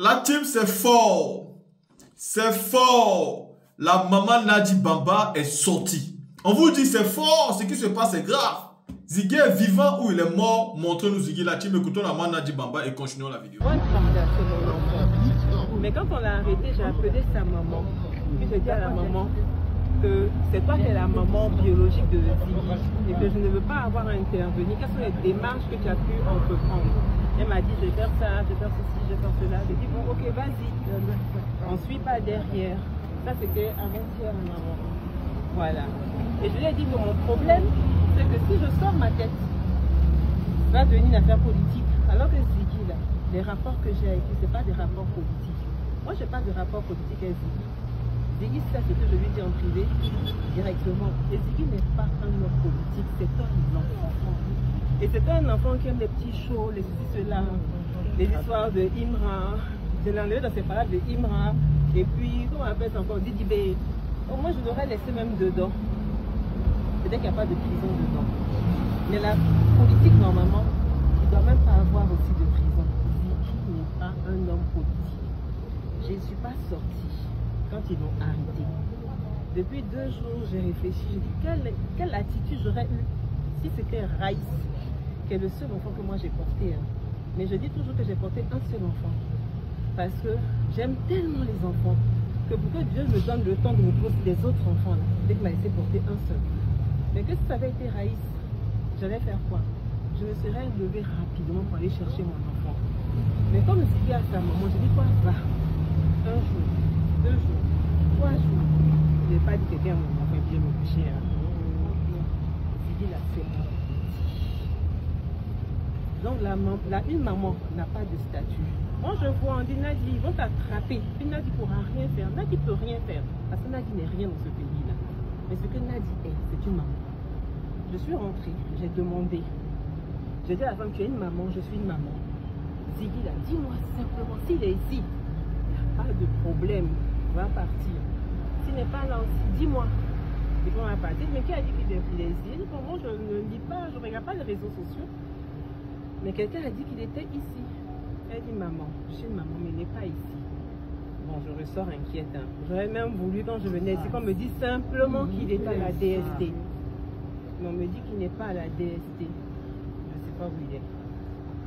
La team, c'est fort. C'est fort. La maman Nadi Bamba est sortie. On vous dit c'est fort, ce qui se passe est grave. Ziggy est vivant ou il est mort. Montrez-nous Ziggy. La team, écoutons la maman Nadi Bamba et continuons la vidéo. Mais quand on l'a arrêté, j'ai appelé sa maman. Puis j'ai dit à la maman que c'est toi qui es la maman biologique de Ziggy et que je ne veux pas avoir à intervenir. Quelles sont les démarches que tu as pu entreprendre? Elle m'a dit, je vais faire ça, je vais faire ceci, je vais faire cela. J'ai dit, bon, ok, vas-y. On ne suit pas derrière. Ça, c'était avant-hier, maman. Voilà. Et je lui ai dit que mon problème, c'est que si je sors ma tête, ça va devenir une affaire politique. Alors que Ziggy, là, les rapports que j'ai avec lui, ce n'est pas des rapports politiques. Moi, je n'ai pas de rapport politique avec Ziggy. Ziggy, c'est ce que je lui dis en privé, directement. Et Ziggy n'est pas un homme politique, c'est un enfant. Et c'est un enfant qui aime les petits shows, les ceci, cela, les histoires de Imra, de l'enlever dans ses paroles de Imra, et puis, comment on appelle ça encore, Didi B. Au moins, je l'aurais laissé même dedans. Peut-être qu'il n'y a pas de prison dedans. Mais la politique, normalement, il ne doit même pas avoir aussi de prison. Ziggy n'est pas un homme politique. Je ne suis pas sortie quand ils l'ont arrêté. Depuis 2 jours, j'ai réfléchi. J'ai dit, quelle attitude j'aurais eue si c'était Raïs, qui est le seul enfant que moi j'ai porté. Mais je dis toujours que j'ai porté un seul enfant. Parce que j'aime tellement les enfants que pour que Dieu me donne le temps de me poser des autres enfants, dès qu'il m'a laissé porter un seul. Mais que si ça avait été Raïs, j'allais faire quoi? Je me serais levée rapidement pour aller chercher mon enfant. Mais comme Ziggy a sa maman, je dis quoi? Va. 1 jour, 2 jours, 3 jours. Je n'ai pas dit que quelqu'un m'a fait bien me coucher. Ziggy l'a fait. Donc une maman n'a pas de statut. Moi je vois, on dit Nadi, ils vont t'attraper. Puis Nadi ne pourra rien faire. Nadi ne peut rien faire. Parce que Nadi n'est rien dans ce pays-là. Mais ce que Nadi est, c'est une maman. Je suis rentrée, j'ai demandé. J'ai dit à la femme, tu es une maman, je suis une maman. Ziggy là, dis-moi simplement, s'il est ici, il n'y a pas de problème, on va partir. S'il n'est pas là aussi, dis-moi. Et puis on va partir. Mais qui a dit qu'il est ici? Pour moi, je ne lis pas, je ne regarde pas les réseaux sociaux. Mais quelqu'un a dit qu'il était ici. Elle dit, maman, je suis une maman, mais il n'est pas ici. Bon, je ressors inquiète. J'aurais même voulu, quand je venais ici, qu'on me dise simplement qu'il est à la DST. Mais on me dit qu'il n'est pas à la DST. Je ne sais pas où il est.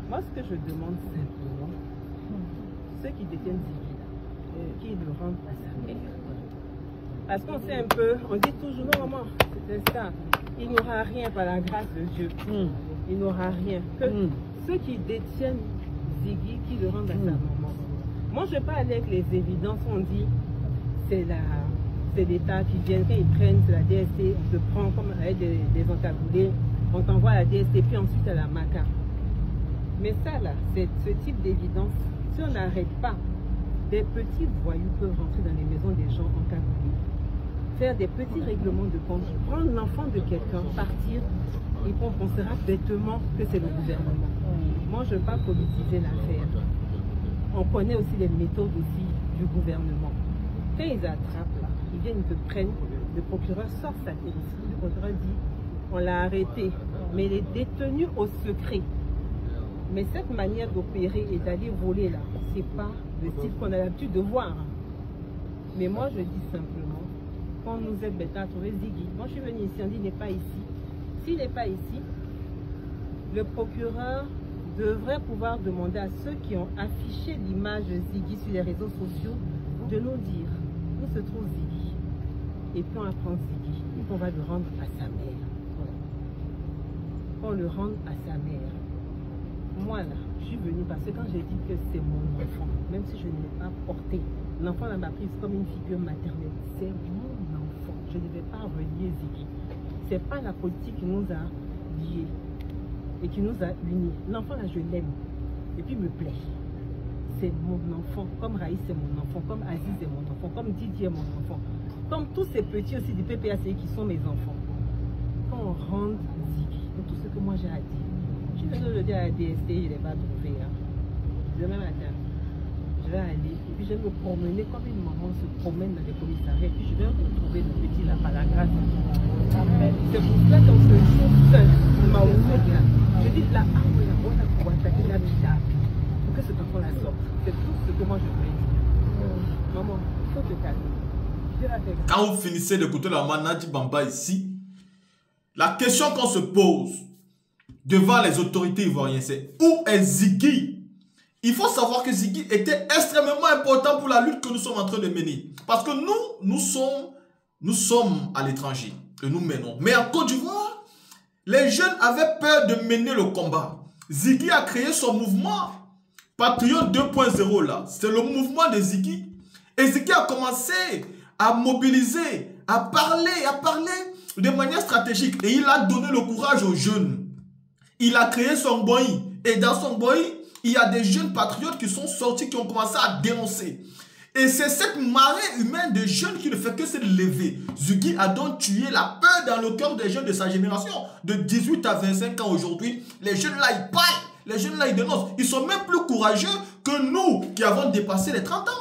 Moi, ce que je demande simplement, ceux qui détiennent Ziggy, qu'ils le rendent à sa mère. Parce qu'on sait un peu, on dit toujours, non, maman, c'est ça. Il n'aura rien par la grâce de Dieu. Il n'aura rien. Que ceux qui détiennent Ziggy, qui le rendent à sa maman. Moi, je ne vais pas aller avec les évidences. On dit, c'est l'État qui vient, quand ils prennent, c'est la DST, on te prend comme avec des encagoulés, on t'envoie à la DST, puis ensuite à la MACA. Mais ça, là, c'est ce type d'évidence. Si on n'arrête pas, des petits voyous peuvent rentrer dans les maisons des gens encagoulés, faire des petits règlements de compte, prendre l'enfant de quelqu'un, partir, et qu'on pensera bêtement que c'est le gouvernement. Moi, je ne veux pas politiser l'affaire. On connaît aussi les méthodes aussi du gouvernement. Quand ils attrapent là, ils viennent, ils te prennent, le procureur sort sa tête. Le procureur dit, on l'a arrêté, mais il est détenu au secret. Mais cette manière d'opérer et d'aller voler là, c'est pas le style qu'on a l'habitude de voir. Mais moi, je dis simplement, quand nous est bêta à trouver Ziggy, moi je suis venue ici, on dit il n'est pas ici. S'il n'est pas ici, le procureur devrait pouvoir demander à ceux qui ont affiché l'image de Ziggy sur les réseaux sociaux de nous dire où se trouve Ziggy. Et puis on apprend Ziggy et qu'on va le rendre à sa mère. Qu'on le rende à sa mère. Moi là, je suis venue parce que quand j'ai dit que c'est mon enfant, même si je ne l'ai pas porté, l'enfant m'a prise comme une figure maternelle. C'est mon enfant. Je ne vais pas relier Ziggy. Ce n'est pas la politique qui nous a liés et qui nous a unis. L'enfant là, je l'aime. Et puis il me plaît. C'est mon enfant. Comme Raïs, c'est mon enfant. Comme Aziz, c'est mon enfant. Comme Didier, mon enfant. Comme tous ces petits aussi du PPACI qui sont mes enfants. Quand on rende Ziggy, c'est tout ce que moi j'ai à dire. Je suis désolée de dire à la DST, je ne l'ai pas trouvé. Demain matin, je vais aller et puis je vais me promener comme une maman se promène dans les commissariats. Et puis je vais retrouver le petit là par la grâce. C'est pour ça qu'on se joue seul. Je dis là, ah oui, on a pour attaquer la vie. que cet enfant la sorte. C'est tout ce que moi je voulais dire. Maman, il faut te calmer. Dis la vérité. Quand vous finissez d'écouter la maman Nadi Bamba ici, la question qu'on se pose devant les autorités ivoiriennes, c'est où est Ziggy? Il faut savoir que Ziggy était extrêmement important pour la lutte que nous sommes en train de mener. Parce que nous sommes à l'étranger et nous menons. Mais en Côte d'Ivoire, les jeunes avaient peur de mener le combat. Ziggy a créé son mouvement Patriote 2.0 là. C'est le mouvement de Ziggy. Et Ziggy a commencé à mobiliser, à parler de manière stratégique. Et il a donné le courage aux jeunes. Il a créé son boy. Et dans son boy, il y a des jeunes patriotes qui sont sortis, qui ont commencé à dénoncer. Et c'est cette marée humaine de jeunes qui ne fait que se lever. Ziggy a donc tué la peur dans le cœur des jeunes de sa génération. De 18 à 25 ans aujourd'hui, les jeunes là, ils parlent. Les jeunes là, ils dénoncent. Ils sont même plus courageux que nous qui avons dépassé les 30 ans.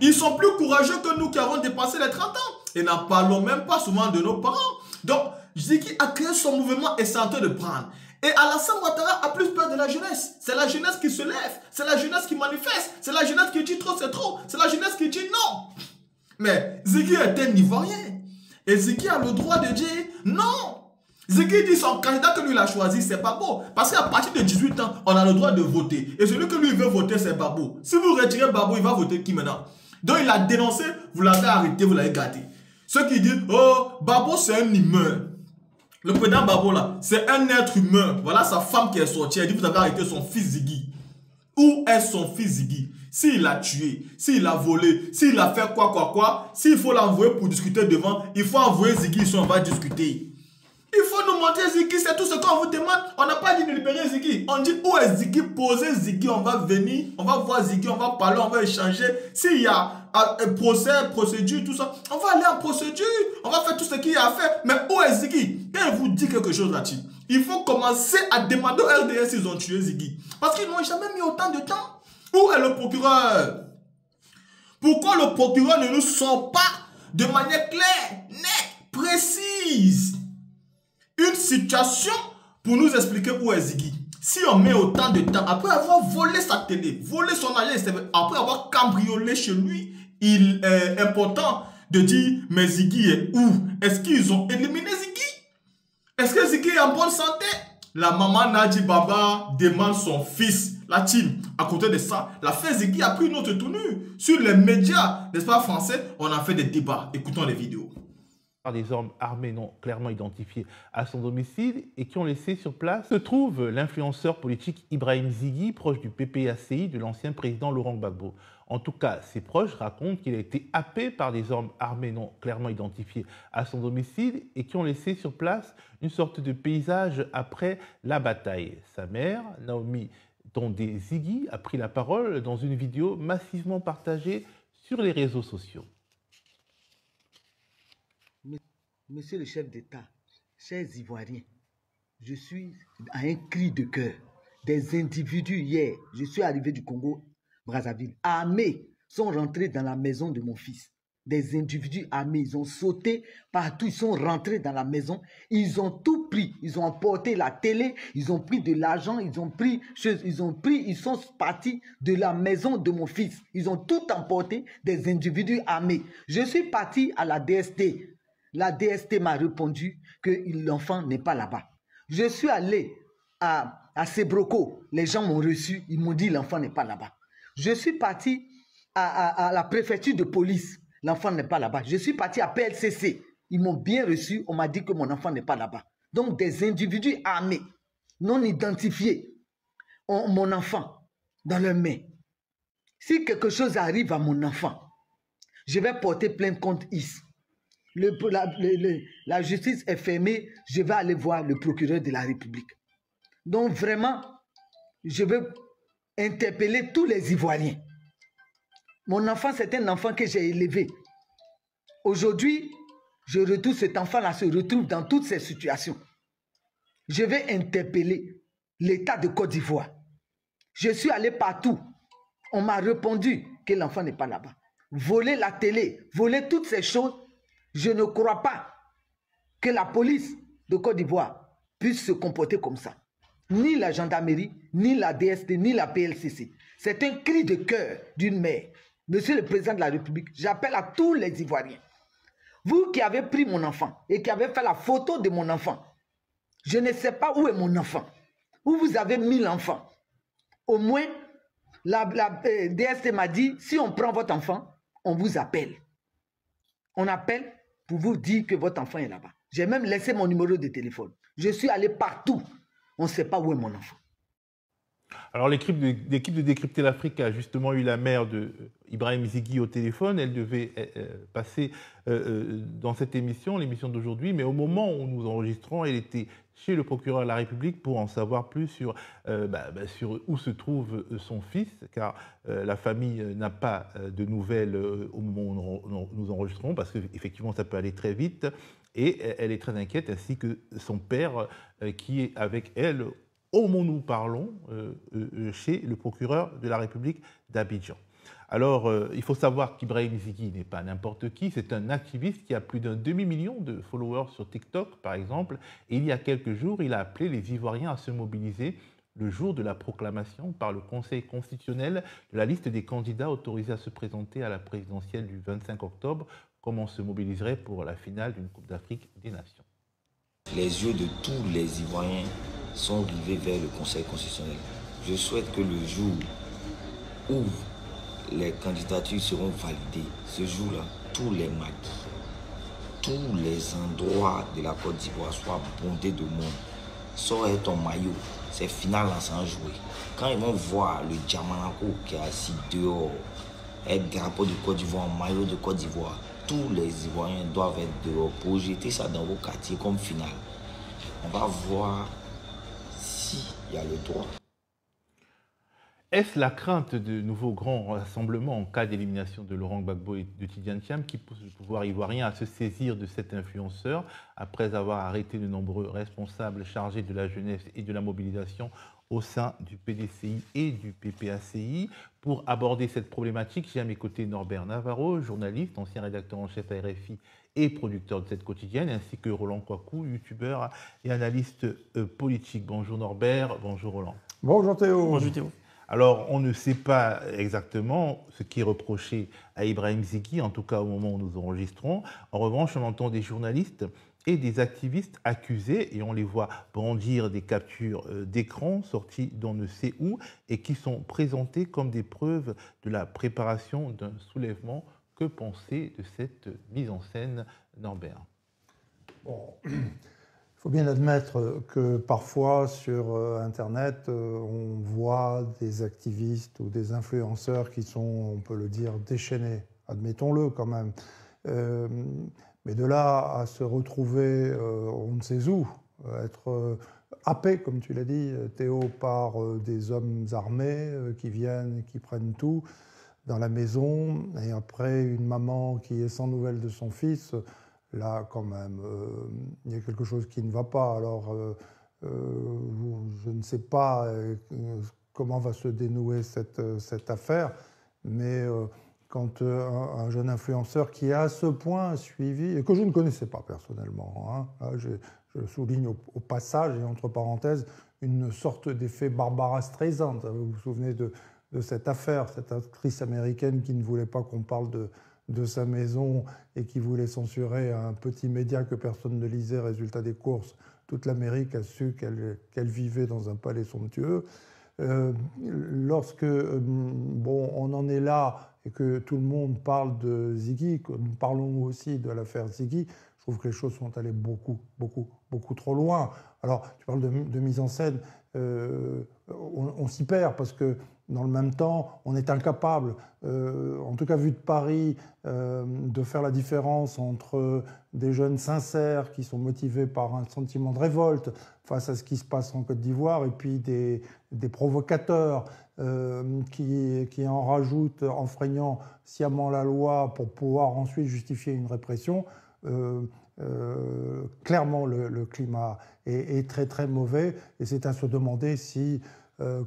Ils sont plus courageux que nous qui avons dépassé les 30 ans. Et n'en parlons même pas souvent de nos parents. Donc, Ziggy a créé son mouvement et c'est en train de prendre. Et Alassane Ouattara a plus peur de la jeunesse. C'est la jeunesse qui se lève. C'est la jeunesse qui manifeste. C'est la jeunesse qui dit trop, c'est trop. C'est la jeunesse qui dit non. Mais Ziggy est un Ivoirien. Et Ziggy a le droit de dire non. Ziggy dit son candidat que lui a choisi, c'est Babo. Parce qu'à partir de 18 ans, on a le droit de voter. Et celui que lui veut voter, c'est Babo. Si vous retirez Babo, il va voter qui maintenant? Donc il a dénoncé, vous l'avez arrêté, vous l'avez gâté. Ceux qui disent, oh, Babo c'est un humain. Le président Babo là, c'est un être humain. Voilà sa femme qui est sortie. Elle dit, vous avez arrêté son fils Ziggy. Où est son fils Ziggy? S'il l'a tué, s'il l'a volé, s'il a fait quoi, s'il faut l'envoyer pour discuter devant, il faut envoyer Ziggy ici, on va discuter. Il faut nous montrer Ziggy, c'est tout ce qu'on vous demande. On n'a pas dit de libérer Ziggy. On dit où est Ziggy, posez Ziggy, on va venir, on va voir Ziggy, on va parler, on va échanger. S'il y a un procès, procédure, tout ça, on va aller en procédure, on va faire tout ce qu'il y a à faire. Mais où est Ziggy? Quand il vous dit quelque chose là-dessus, il faut commencer à demander au RDS s'ils ont tué Ziggy. Parce qu'ils n'ont jamais mis autant de temps. Où est le procureur? Pourquoi le procureur ne nous sort pas de manière claire, nette, précise une situation pour nous expliquer où est Ziggy? Si on met autant de temps, après avoir volé sa télé, volé son agent, après avoir cambriolé chez lui, il est important de dire, mais Ziggy est où? Est-ce qu'ils ont éliminé Ziggy? Est-ce que Ziggy est en bonne santé? La maman Nadi Bamba demande son fils, la team. À côté de ça, la fête Ziggy a pris une autre tenue. Sur les médias, n'est-ce pas, français, on a fait des débats. Écoutons les vidéos. Des hommes armés non clairement identifiés à son domicile et qui ont laissé sur place se trouve l'influenceur politique Ibrahim Ziggy, proche du PPACI de l'ancien président Laurent Gbagbo. En tout cas, ses proches racontent qu'il a été happé par des hommes armés non clairement identifiés à son domicile et qui ont laissé sur place une sorte de paysage après la bataille. Sa mère, Naomi Tondé Ziggy, a pris la parole dans une vidéo massivement partagée sur les réseaux sociaux. Monsieur le chef d'État, chers Ivoiriens, je suis à un cri de cœur. Des individus hier, je suis arrivé du Congo, Brazzaville, armés, sont rentrés dans la maison de mon fils. Des individus armés, ils ont sauté partout, ils sont rentrés dans la maison, ils ont tout pris, ils ont emporté la télé, ils ont pris de l'argent, ils sont partis de la maison de mon fils. Ils ont tout emporté, des individus armés. Je suis parti à la DST. La DST m'a répondu que l'enfant n'est pas là-bas. Je suis allé à Sebroco. Les gens m'ont reçu. Ils m'ont dit l'enfant n'est pas là-bas. Je suis parti à la préfecture de police. L'enfant n'est pas là-bas. Je suis parti à PLCC. Ils m'ont bien reçu. On m'a dit que mon enfant n'est pas là-bas. Donc des individus armés, non identifiés, ont mon enfant dans leurs mains. Si quelque chose arrive à mon enfant, je vais porter plainte contre IS. La justice est fermée, je vais aller voir le procureur de la République. Donc vraiment, je veux interpeller tous les Ivoiriens. Mon enfant, c'est un enfant que j'ai élevé. Aujourd'hui, cet enfant-là se retrouve dans toutes ces situations. Je vais interpeller l'État de Côte d'Ivoire. Je suis allé partout. On m'a répondu que l'enfant n'est pas là-bas. Voler la télé, voler toutes ces choses, je ne crois pas que la police de Côte d'Ivoire puisse se comporter comme ça. ni la gendarmerie, ni la DST, ni la PLCC. C'est un cri de cœur d'une mère. Monsieur le Président de la République, j'appelle à tous les Ivoiriens. Vous qui avez pris mon enfant et qui avez fait la photo de mon enfant, je ne sais pas où est mon enfant. Où vous avez mis l'enfant. Au moins, la DST m'a dit, si on prend votre enfant, on vous appelle. On appelle pour vous dire que votre enfant est là-bas. J'ai même laissé mon numéro de téléphone. Je suis allé partout. On ne sait pas où est mon enfant. Alors l'équipe de Décrypter l'Afrique a justement eu la mère de Ibrahim Zighi au téléphone. Elle devait passer dans cette émission, l'émission d'aujourd'hui, mais au moment où nous enregistrons, elle était chez le procureur de la République pour en savoir plus sur où se trouve son fils, car la famille n'a pas de nouvelles au moment où nous enregistrons, parce qu'effectivement ça peut aller très vite, et elle est très inquiète, ainsi que son père qui est avec elle au moment où nous parlons, chez le procureur de la République d'Abidjan. Alors, il faut savoir qu'Ibrahim Zighi n'est pas n'importe qui, c'est un activiste qui a plus d'un demi-million de followers sur TikTok, par exemple, et il y a quelques jours, il a appelé les Ivoiriens à se mobiliser le jour de la proclamation par le Conseil constitutionnel de la liste des candidats autorisés à se présenter à la présidentielle du 25 octobre, comme on se mobiliserait pour la finale d'une Coupe d'Afrique des Nations. Les yeux de tous les Ivoiriens sont rivés vers le Conseil constitutionnel. Je souhaite que le jour où les candidatures seront validées, ce jour-là, tous les maquis, tous les endroits de la Côte d'Ivoire soient bondés de monde. Sors ton maillot, c'est final en sans jouer. Quand ils vont voir le Djamanako qui est assis dehors, avec le drapeau de Côte d'Ivoire, en maillot de Côte d'Ivoire, tous les Ivoiriens doivent être dehors pour jeter ça dans vos quartiers comme finale. On va voir s'il y a le droit. Est-ce la crainte de nouveaux grands rassemblements en cas d'élimination de Laurent Gbagbo et de Tidiane Thiam qui pousse le pouvoir ivoirien à se saisir de cet influenceur après avoir arrêté de nombreux responsables chargés de la jeunesse et de la mobilisation au sein du PDCI et du PPACI? Pour aborder cette problématique, j'ai à mes côtés Norbert Navarro, journaliste, ancien rédacteur en chef à RFI et producteur de cette quotidienne, ainsi que Roland Kwaku, youtubeur et analyste politique. Bonjour Norbert, bonjour Roland. Bonjour Théo. Bonjour Théo. Alors, on ne sait pas exactement ce qui est reproché à Ibrahim Zighi, en tout cas au moment où nous enregistrons. En revanche, on entend des journalistes et des activistes accusés, et on les voit brandir des captures d'écran sorties d'on ne sait où, et qui sont présentées comme des preuves de la préparation d'un soulèvement. Que penser de cette mise en scène, Norbert? Bon. Il faut bien admettre que parfois sur Internet, on voit des activistes ou des influenceurs qui sont, on peut le dire, déchaînés. Admettons-le quand même. Mais de là à se retrouver, on ne sait où, être happé, comme tu l'as dit, Théo, par des hommes armés qui viennent et qui prennent tout dans la maison, et après une maman qui est sans nouvelles de son fils. Là, quand même, il y a quelque chose qui ne va pas. Alors, je ne sais pas comment va se dénouer cette affaire, mais quand un jeune influenceur qui est à ce point suivi, et que je ne connaissais pas personnellement, hein, je souligne au passage, et entre parenthèses, une sorte d'effet Barbara Streisand. Vous vous souvenez de cette affaire, cette actrice américaine qui ne voulait pas qu'on parle de sa maison et qui voulait censurer un petit média que personne ne lisait. Résultat des courses, toute l'Amérique a su qu'elle vivait dans un palais somptueux. Lorsque on en est là et que tout le monde parle de Zighi, que nous parlons aussi de l'affaire Zighi, je trouve que les choses sont allées beaucoup trop loin. Alors, tu parles de mise en scène, on s'y perd parce que dans le même temps, on est incapable, en tout cas vu de Paris, de faire la différence entre des jeunes sincères qui sont motivés par un sentiment de révolte face à ce qui se passe en Côte d'Ivoire, et puis des provocateurs qui en rajoutent, enfreignant sciemment la loi pour pouvoir ensuite justifier une répression. Clairement, le climat est très mauvais, et c'est à se demander si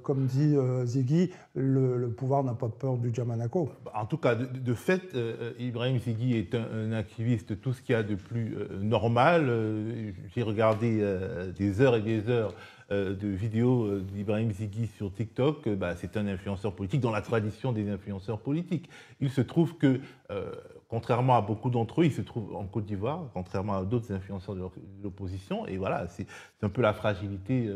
comme dit Ziggy, le pouvoir n'a pas peur du Djamanako. En tout cas, de fait, Ibrahim Ziggy est un activiste, tout ce qu'il y a de plus normal. J'ai regardé des heures et des heures de vidéos d'Ibrahim Ziggy sur TikTok. C'est un influenceur politique dans la tradition des influenceurs politiques. Il se trouve que, contrairement à beaucoup d'entre eux, il se trouve en Côte d'Ivoire, contrairement à d'autres influenceurs de l'opposition. Et voilà, c'est un peu la fragilité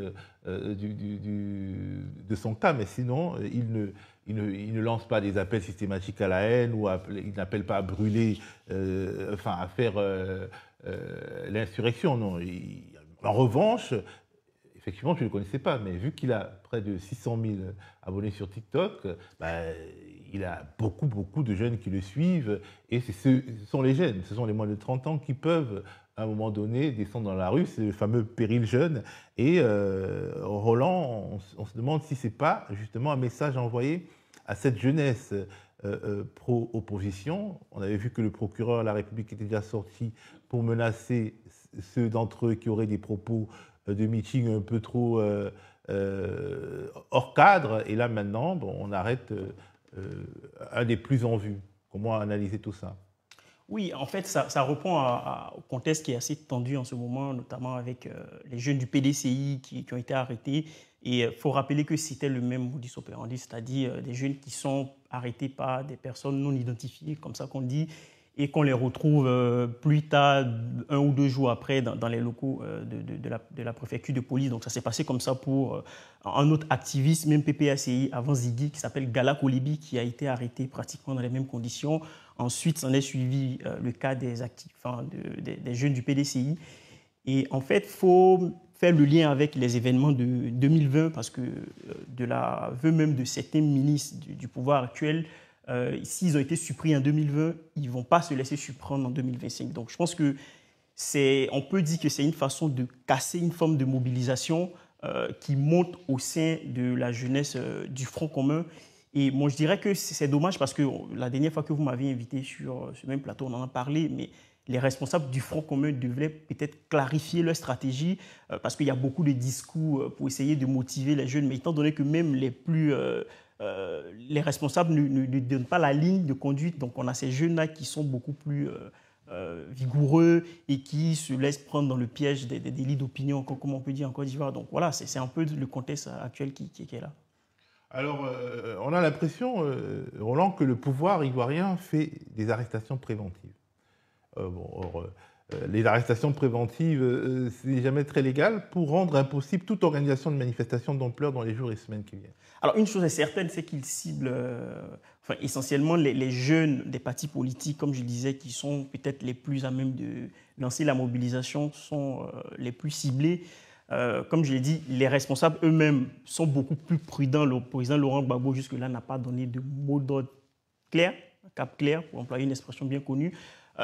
de son cas. Mais sinon, il ne lance pas des appels systématiques à la haine ou il n'appelle pas à brûler, à faire l'insurrection. Non. En revanche, effectivement, je ne le connaissais pas, mais vu qu'il a près de 600 000 abonnés sur TikTok, il a beaucoup de jeunes qui le suivent. Et ce sont les jeunes, ce sont les moins de 30 ans qui peuvent, à un moment donné, descendre dans la rue. C'est le fameux péril jeune. Et Roland, on se demande si ce n'est pas justement un message envoyé à cette jeunesse pro-opposition. On avait vu que le procureur de la République était déjà sorti pour menacer ceux d'entre eux qui auraient des propos de meeting un peu trop hors cadre. Et là, maintenant, on arrête un des plus en vue. Comment analyser tout ça? Oui, en fait, ça répond au contexte qui est assez tendu en ce moment, notamment avec les jeunes du PDCI qui ont été arrêtés. Et il faut rappeler que c'était le même modus operandi, c'est-à-dire des jeunes qui sont arrêtés par des personnes non identifiées, comme ça qu'on dit, et qu'on les retrouve plus tard, 1 ou 2 jours après, dans les locaux de la préfecture de police. Donc ça s'est passé comme ça pour un autre activiste, même PPACI, avant Ziggy, qui s'appelle Gala Kolibi, qui a été arrêté pratiquement dans les mêmes conditions. Ensuite, s'en est suivi le cas des jeunes du PDCI. Et en fait, il faut faire le lien avec les événements de 2020, parce que de l'aveu même de certains ministres du pouvoir actuel, s'ils ont été surpris en 2020, ils ne vont pas se laisser surprendre en 2025. Donc je pense que on peut dire que c'est une façon de casser une forme de mobilisation qui monte au sein de la jeunesse du Front commun. Et moi, je dirais que c'est dommage parce que la dernière fois que vous m'aviez invité sur ce même plateau, on en a parlé, mais les responsables du Front commun devraient peut-être clarifier leur stratégie parce qu'il y a beaucoup de discours pour essayer de motiver les jeunes. Mais étant donné que même les responsables ne donnent pas la ligne de conduite, donc on a ces jeunes-là qui sont beaucoup plus vigoureux et qui se laissent prendre dans le piège des délits d'opinion, comme on peut dire en Côte d'Ivoire. Donc voilà, c'est un peu le contexte actuel qui est là. Alors, on a l'impression, Roland, que le pouvoir ivoirien fait des arrestations préventives. Les arrestations préventives, ce n'est jamais très légal pour rendre impossible toute organisation de manifestation d'ampleur dans les jours et semaines qui viennent. Alors, une chose est certaine, c'est qu'ils ciblent essentiellement les jeunes des partis politiques, comme je disais, qui sont peut-être les plus à même de lancer la mobilisation, sont les plus ciblés. Comme je l'ai dit, les responsables eux-mêmes sont beaucoup plus prudents. Le président Laurent Gbagbo, jusque-là, n'a pas donné de mot d'ordre clair, cap clair, pour employer une expression bien connue.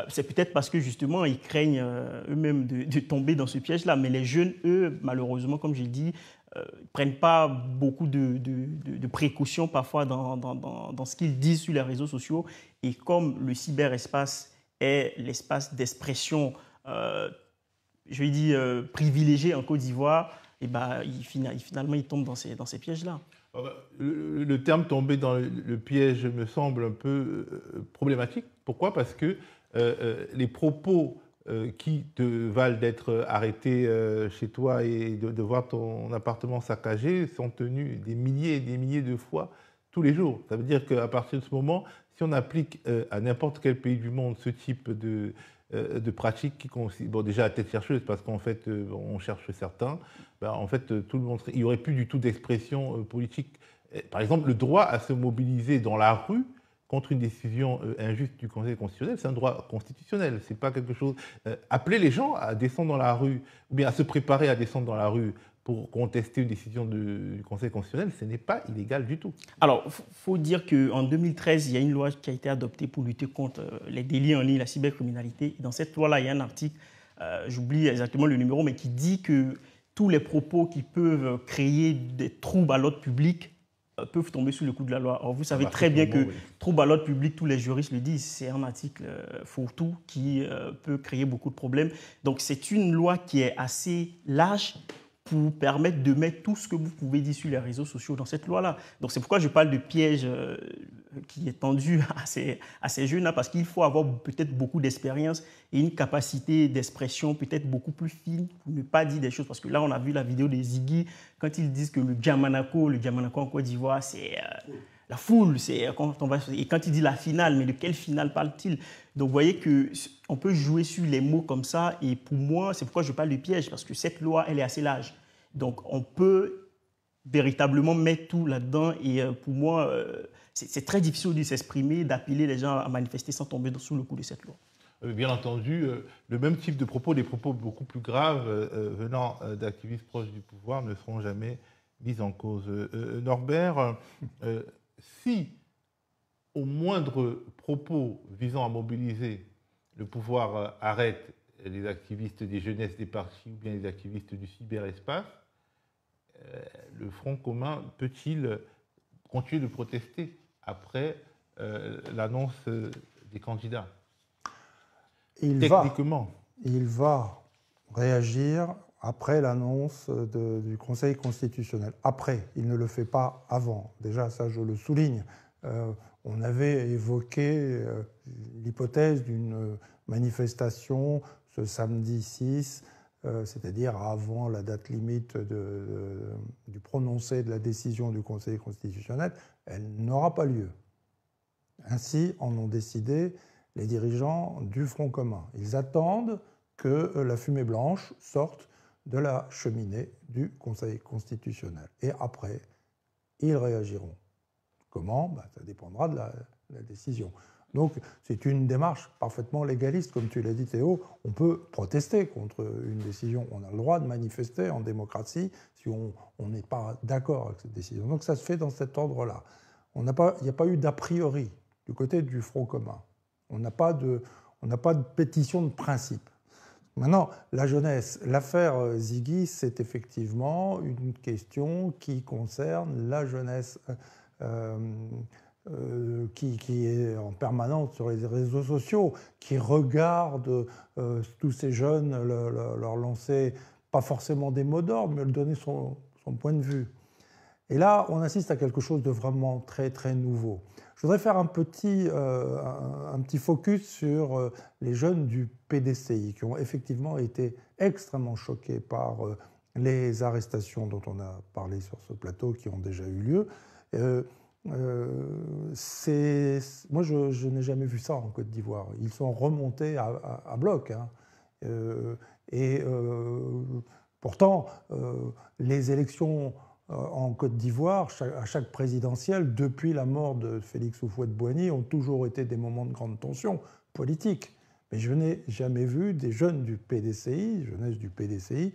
C'est peut-être parce que, justement, ils craignent eux-mêmes de tomber dans ce piège-là. Mais les jeunes, eux, malheureusement, comme je l'ai dit, ne prennent pas beaucoup de précautions parfois dans ce qu'ils disent sur les réseaux sociaux. Et comme le cyberespace est l'espace d'expression je vais dire, privilégié en Côte d'Ivoire, et finalement, ils tombent dans ces pièges-là. Le terme tomber dans le piège me semble un peu problématique. Pourquoi? Parce que les propos qui te valent d'être arrêté chez toi et de voir ton appartement saccagé sont tenus des milliers et des milliers de fois tous les jours. Ça veut dire qu'à partir de ce moment, si on applique à n'importe quel pays du monde ce type de pratiques qui consistent, déjà à tête chercheuse, parce qu'en fait, on cherche certains, en fait, tout le monde, il n'y aurait plus du tout d'expression politique. Par exemple, le droit à se mobiliser dans la rue contre une décision injuste du Conseil constitutionnel, c'est un droit constitutionnel. C'est pas quelque chose. Appeler les gens à descendre dans la rue, ou bien à se préparer à descendre dans la rue pour contester une décision du Conseil constitutionnel, ce n'est pas illégal du tout. Alors, il faut dire qu'en 2013, il y a une loi qui a été adoptée pour lutter contre les délits en ligne, la cybercriminalité. Et dans cette loi-là, il y a un article, j'oublie exactement le numéro, mais qui dit que tous les propos qui peuvent créer des troubles à l'ordre public peuvent tomber sous le coup de la loi. Alors, vous savez très bien que trouble à l'ordre public, tous les juristes le disent, c'est un article fourre-tout qui peut créer beaucoup de problèmes. Donc, c'est une loi qui est assez large pour permettre de mettre tout ce que vous pouvez dire sur les réseaux sociaux dans cette loi-là. Donc c'est pourquoi je parle de piège qui est tendu à ces jeunes-là, parce qu'il faut avoir peut-être beaucoup d'expérience et une capacité d'expression peut-être beaucoup plus fine pour ne pas dire des choses. Parce que là, on a vu la vidéo de Ziggy, quand ils disent que le Djamanako en Côte d'Ivoire, c'est la foule. Et quand il dit la finale, mais de quelle finale parle-t-il? Donc vous voyez qu'on peut jouer sur les mots comme ça. Et pour moi, c'est pourquoi je parle de piège, parce que cette loi, elle est assez large. Donc on peut véritablement mettre tout là-dedans. Et pour moi, c'est très difficile de s'exprimer, d'appeler les gens à manifester sans tomber sous le coup de cette loi. Bien entendu, le même type de propos, des propos beaucoup plus graves venant d'activistes proches du pouvoir ne seront jamais mis en cause. Norbert, si au moindre propos visant à mobiliser, le pouvoir arrête les activistes des jeunesses des partis ou bien les activistes du cyberespace, le Front commun peut-il continuer de protester après l'annonce des candidats? Techniquement. Il va réagir après l'annonce du Conseil constitutionnel. Après, il ne le fait pas avant. Déjà, ça, je le souligne. On avait évoqué l'hypothèse d'une manifestation ce samedi 6, c'est-à-dire avant la date limite du prononcé de la décision du Conseil constitutionnel. Elle n'aura pas lieu. Ainsi en ont décidé les dirigeants du Front commun. Ils attendent que la fumée blanche sorte de la cheminée du Conseil constitutionnel. Et après, ils réagiront. Comment? Ça dépendra de la décision. Donc, c'est une démarche parfaitement légaliste, comme tu l'as dit Théo. On peut protester contre une décision. On a le droit de manifester en démocratie si on n'est pas d'accord avec cette décision. Donc, ça se fait dans cet ordre-là. Il n'y a pas eu d'a priori du côté du Front commun. On n'a pas de pétition de principe. Maintenant, la jeunesse, l'affaire Ziggy, c'est effectivement une question qui concerne la jeunesse qui est en permanence sur les réseaux sociaux, qui regarde tous ces jeunes leur lancer, pas forcément des mots d'ordre, mais leur donner son point de vue. Et là, on assiste à quelque chose de vraiment très, très nouveau. Je voudrais faire un petit focus sur les jeunes du PDCI qui ont effectivement été extrêmement choqués par les arrestations dont on a parlé sur ce plateau qui ont déjà eu lieu. Moi, je n'ai jamais vu ça en Côte d'Ivoire. Ils sont remontés à bloc. Hein. Pourtant, les élections en Côte d'Ivoire, à chaque présidentielle, depuis la mort de Félix Houphouët-Boigny, ont toujours été des moments de grande tension politique. Mais je n'ai jamais vu des jeunes du PDCI, jeunesse du PDCI,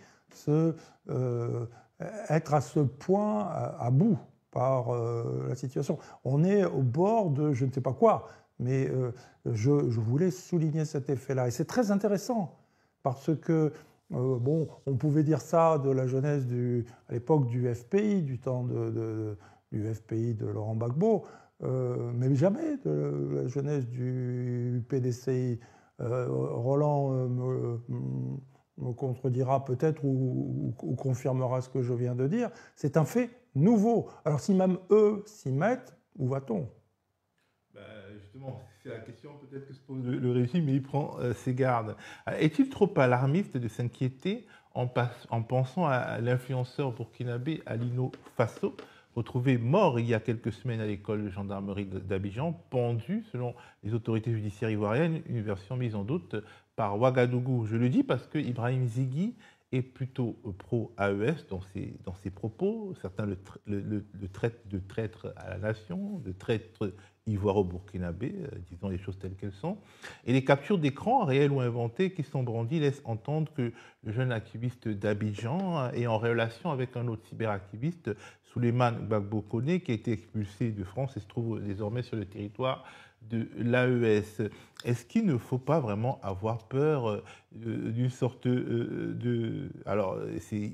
être à ce point à bout par la situation. On est au bord de je ne sais pas quoi, mais je voulais souligner cet effet-là. Et c'est très intéressant, parce que on pouvait dire ça de la jeunesse à l'époque du FPI, du temps du FPI de Laurent Gbagbo, mais jamais de la jeunesse du PDCI. Roland me contredira peut-être ou confirmera ce que je viens de dire. C'est un fait nouveau. Alors si même eux s'y mettent, où va-t-on? Justement, c'est la question peut-être que se pose le régime, mais il prend ses gardes. Est-il trop alarmiste de s'inquiéter en pensant à l'influenceur burkinabé Alino Fasso, retrouvé mort il y a quelques semaines à l'école de gendarmerie d'Abidjan, pendu, selon les autorités judiciaires ivoiriennes, une version mise en doute par Ouagadougou? Je le dis parce que Ibrahim Ziggy est plutôt pro-AES dans ses propos. Certains le traitent de traître à la nation, de traître ivoiro-burkinabé, disons les choses telles qu'elles sont. Et les captures d'écran, réelles ou inventées, qui sont brandies, laissent entendre que le jeune activiste d'Abidjan est en relation avec un autre cyberactiviste, Souleymane Gbagbo Koné, qui a été expulsé de France et se trouve désormais sur le territoire de l'AES. Est-ce qu'il ne faut pas vraiment avoir peur d'une sorte de... Alors, c'est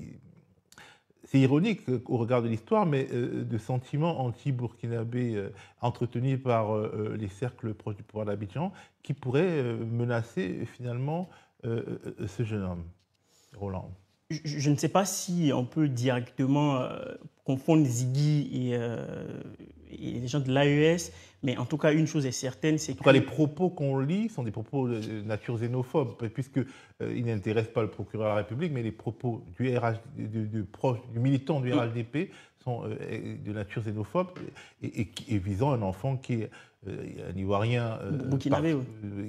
ironique au regard de l'histoire, mais de sentiments anti-burkinabés entretenus par les cercles proches du pouvoir d'Abidjan qui pourraient menacer finalement ce jeune homme, Roland? Je ne sais pas si on peut directement confondre Ziggy et les gens de l'AES, mais en tout cas, une chose est certaine, c'est que... Les propos qu'on lit sont des propos de nature xénophobe, puisqu'ils n'intéressent pas le procureur de la République, mais les propos du militant du RHDP sont de nature xénophobe et visant un enfant qui est un Ivoirien,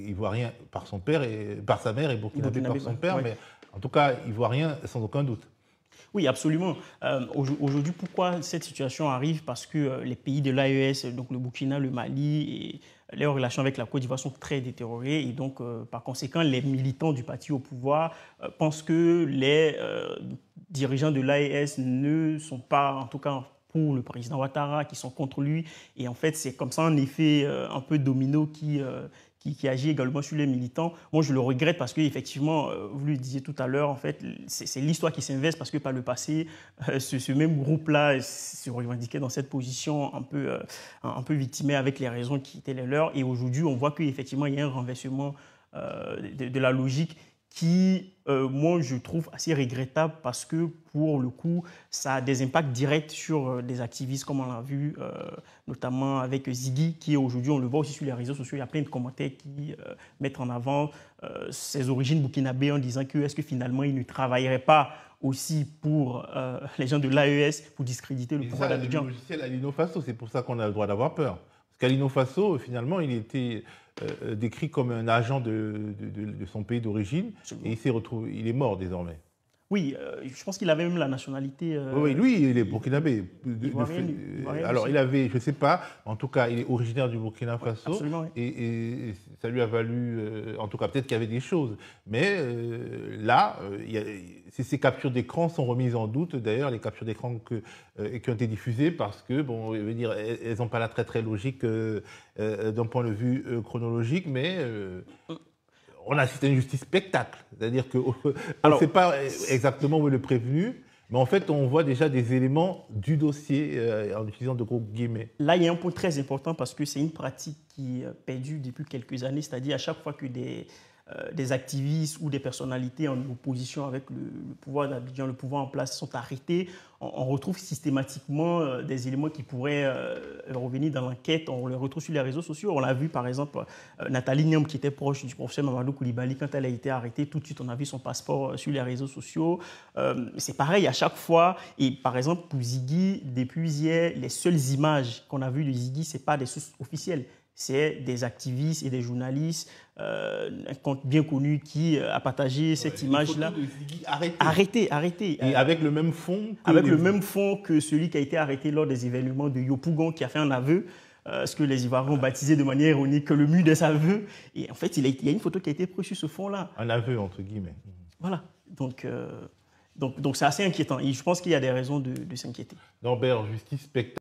Ivoirien par son père et par sa mère et burkinabé par son père, mais en tout cas Ivoirien sans aucun doute. Oui, absolument. Aujourd'hui, pourquoi cette situation arrive? Parce que les pays de l'AES, donc le Burkina, le Mali, et leurs relations avec la Côte d'Ivoire sont très détériorées. Et donc, par conséquent, les militants du parti au pouvoir pensent que les dirigeants de l'AES ne sont pas, en tout cas, pour le président Ouattara, qui sont contre lui. Et en fait, c'est comme ça un effet un peu domino qui agit également sur les militants. Moi, je le regrette parce qu'effectivement, vous le disiez tout à l'heure, en fait, c'est l'histoire qui s'inverse parce que par le passé, ce même groupe-là se revendiquait dans cette position un peu victimée avec les raisons qui étaient les leurs. Et aujourd'hui, on voit qu'effectivement, il y a un renversement de la logique qui, moi, je trouve assez regrettable parce que, pour le coup, ça a des impacts directs sur des activistes, comme on l'a vu, notamment avec Ziggy, qui aujourd'hui, on le voit aussi sur les réseaux sociaux, il y a plein de commentaires qui mettent en avant ses origines burkinabées en disant que est-ce que finalement, il ne travaillerait pas aussi pour les gens de l'AES pour discréditer le pouvoir d'Abidjan. Le logiciel Alino Faso, c'est pour ça qu'on a le droit d'avoir peur. Parce qu'Alino Faso, finalement, il était décrit comme un agent de son pays d'origine et il est mort désormais. Oui, je pense qu'il avait même la nationalité... Oui, lui, il est burkinabé. Alors, aussi. il avait, je ne sais pas, en tout cas, il est originaire du Burkina Faso. Absolument, oui. Et ça lui a valu, en tout cas, peut-être qu'il y avait des choses. Mais là, ces captures d'écran sont remises en doute. D'ailleurs, les captures d'écran qui ont été diffusées parce que, bon, je veux dire, elles n'ont pas la très logique d'un point de vue chronologique, mais... on assiste à une justice spectacle, c'est-à-dire qu'on ne sait pas exactement où est le prévenu, mais en fait, on voit déjà des éléments du dossier en utilisant de gros guillemets. Là, il y a un point très important parce que c'est une pratique qui est perdue depuis quelques années, c'est-à-dire à chaque fois que des activistes ou des personnalités en opposition avec le pouvoir d'Abidjan, le pouvoir en place, sont arrêtés, on retrouve systématiquement des éléments qui pourraient revenir dans l'enquête. On les retrouve sur les réseaux sociaux. On l'a vu, par exemple, Nathalie Niam, qui était proche du professeur Mamadou Koulibaly, quand elle a été arrêtée, tout de suite, on a vu son passeport sur les réseaux sociaux. C'est pareil à chaque fois. Et par exemple, pour Ziggy, depuis hier, les seules images qu'on a vues de Ziggy, ce n'est pas des sources officielles. C'est des activistes et des journalistes, un compte bien connu qui a partagé cette image-là. Arrêté. Et avec le même fond même fond que celui qui a été arrêté lors des événements de Yopougon, qui a fait un aveu, ce que les Ivoiriens ont baptisé de manière ironique le mur des aveux. Et en fait, il y a une photo qui a été prise sur ce fond-là. Un aveu, entre guillemets. Voilà. Donc c'est assez inquiétant. Et je pense qu'il y a des raisons de s'inquiéter. Norbert, justice spectacle.